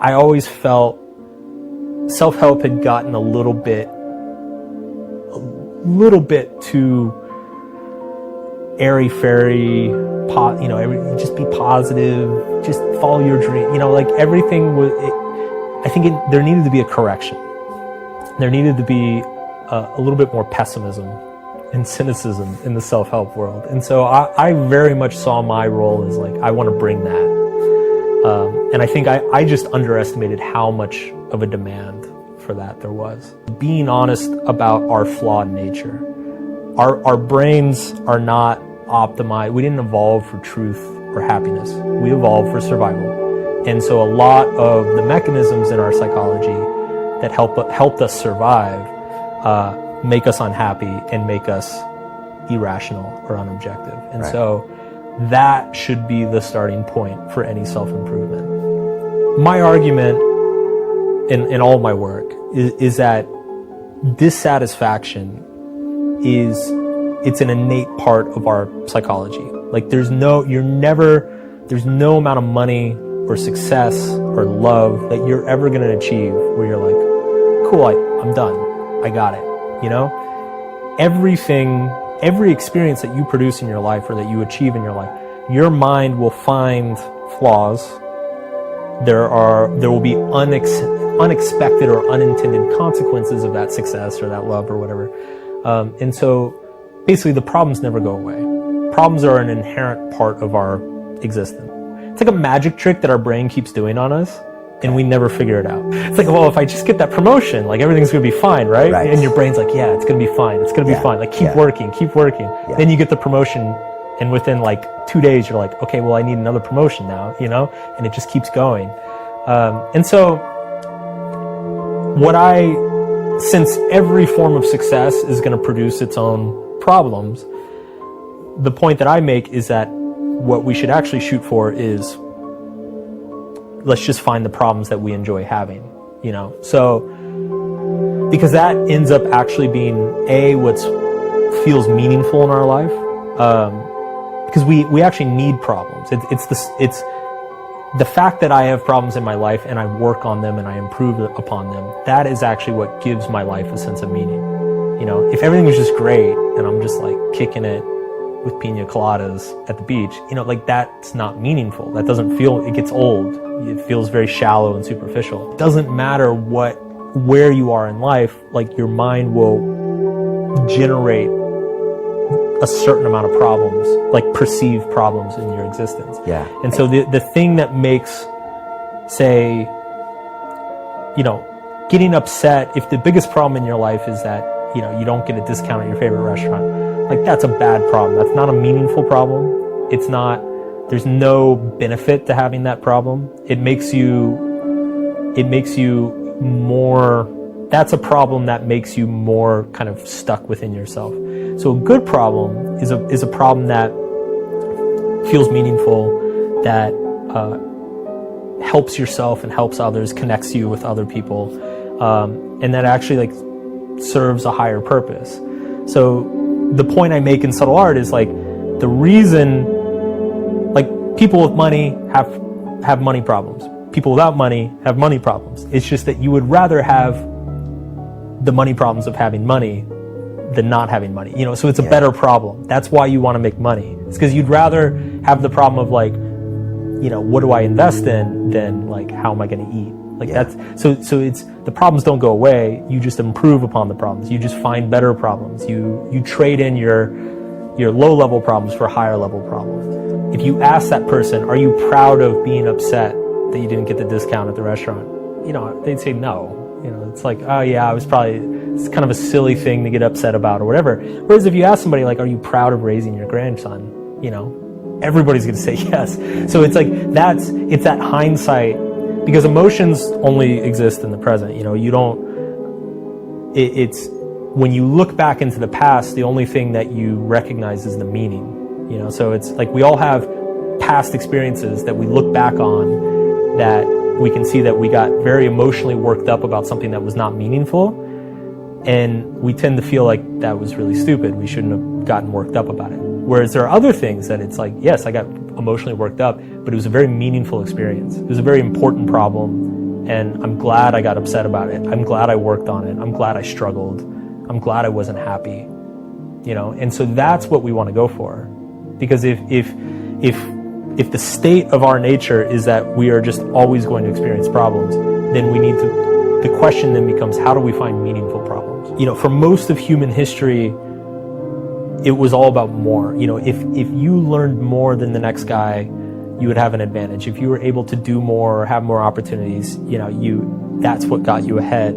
I always felt self-help had gotten a little bit too airy-fairy, just be positive, just follow your dream. Like everything was, there needed to be a correction. There needed to be a little bit more pessimism and cynicism in the self-help world. And so I very much saw my role as like, I want to bring that. And I think I just underestimated how much of a demand for that there was. Being honest about our flawed nature. Our brains are not optimized. We didn't evolve for truth or happiness. We evolved for survival. And so a lot of the mechanisms in our psychology that helped us survive make us unhappy and make us irrational or unobjective. And so that should be the starting point for any self-improvement. My argument in all my work is that dissatisfaction it's an innate part of our psychology. Like there's no amount of money or success or love that you're ever going to achieve where you're like, cool, I'm done. I got it. Every experience that you produce in your life or that you achieve in your life, your mind will find flaws. There will be unexpected or unintended consequences of that success or that love or whatever. And so basically the problems never go away. Problems are an inherent part of our existence. It's like a magic trick that our brain keeps doing on us and we never figure it out. It's like, well, if I just get that promotion, like everything's gonna be fine, right? And your brain's like, yeah, it's gonna be fine. It's gonna be fine. Like keep working. Yeah. Then you get the promotion and within like 2 days you're like, okay, well I need another promotion now, and it just keeps going. And so since every form of success is going to produce its own problems, the point that I make is that what we should actually shoot for is, let's just find the problems that we enjoy having, So, because that ends up actually being what feels meaningful in our life, because we actually need problems. It's the fact that I have problems in my life and I work on them and I improve upon them, that is actually what gives my life a sense of meaning. If everything is just great and I'm just like kicking it with pina coladas at the beach, like that's not meaningful. That doesn't feel, it gets old. It feels very shallow and superficial. It doesn't matter where you are in life, like your mind will generate a certain amount of problems, like perceived problems in your existence. Yeah. And so the thing that makes, say, getting upset, if the biggest problem in your life is that, you don't get a discount at your favorite restaurant, like that's a bad problem. That's not a meaningful problem. There's no benefit to having that problem. It makes you more, that's a problem that makes you more kind of stuck within yourself. So a good problem is a problem that feels meaningful, that helps yourself and helps others, connects you with other people, and that actually like serves a higher purpose. So the point I make in subtle art is like the reason, like people with money have money problems. People without money have money problems. It's just that you would rather have the money problems of having money than not having money, so it's a better problem. That's why you want to make money. It's because you'd rather have the problem of like, what do I invest in than like, how am I going to eat? Like that's, so it's, the problems don't go away. You just improve upon the problems. You just find better problems. You trade in your low level problems for higher level problems. If you ask that person, are you proud of being upset that you didn't get the discount at the restaurant? They'd say no. It's like, oh yeah, it's kind of a silly thing to get upset about or whatever. Whereas if you ask somebody like, are you proud of raising your grandson? Everybody's going to say yes. So it's like, it's that hindsight, because emotions only exist in the present. It's when you look back into the past, the only thing that you recognize is the meaning, so it's like we all have past experiences that we look back on that we can see that we got very emotionally worked up about something that was not meaningful, and we tend to feel like that was really stupid. We shouldn't have gotten worked up about it. Whereas there are other things that it's like, yes, I got emotionally worked up, but it was a very meaningful experience. It was a very important problem, And I'm glad I got upset about it. I'm glad I worked on it. I'm glad I struggled. I'm glad I wasn't happy. You know, and so that's what we want to go for. Because if the state of our nature is that we are just always going to experience problems, then we need to, the question then becomes, how do we find meaningful problems? You know, for most of human history, it was all about more. You know, if you learned more than the next guy, you would have an advantage. If you were able to do more or have more opportunities, you know, that's what got you ahead.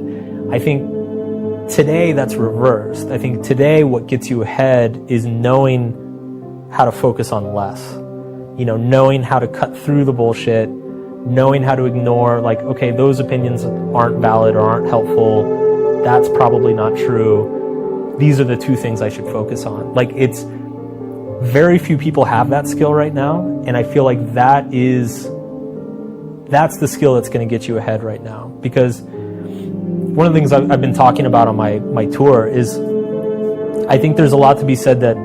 I think today that's reversed. I think today what gets you ahead is knowing how to focus on less. You know, knowing how to cut through the bullshit, knowing how to ignore, like, okay, those opinions aren't valid or aren't helpful. That's probably not true. These are the two things I should focus on. Like, it's very few people have that skill right now, and I feel like that's the skill that's going to get you ahead right now. Because one of the things I've been talking about on my tour is I think there's a lot to be said that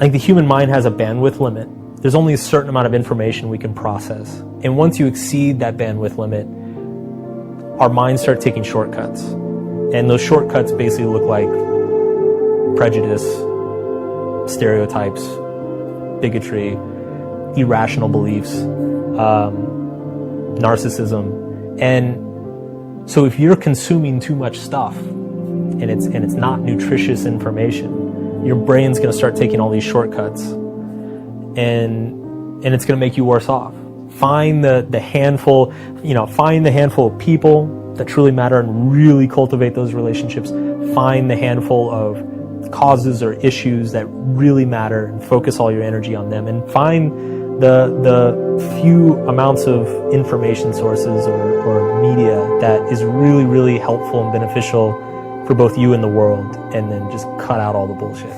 like the human mind has a bandwidth limit. There's only a certain amount of information we can process. And once you exceed that bandwidth limit, our minds start taking shortcuts. And those shortcuts basically look like prejudice, stereotypes, bigotry, irrational beliefs, narcissism. And so if you're consuming too much stuff and it's not nutritious information, your brain's going to start taking all these shortcuts, and it's going to make you worse off. Find the handful, find the handful of people that truly matter and really cultivate those relationships. Find the handful of causes or issues that really matter and focus all your energy on them, and find the few amounts of information sources or media that is really, really helpful and beneficial for both you and the world, and then just cut out all the bullshit.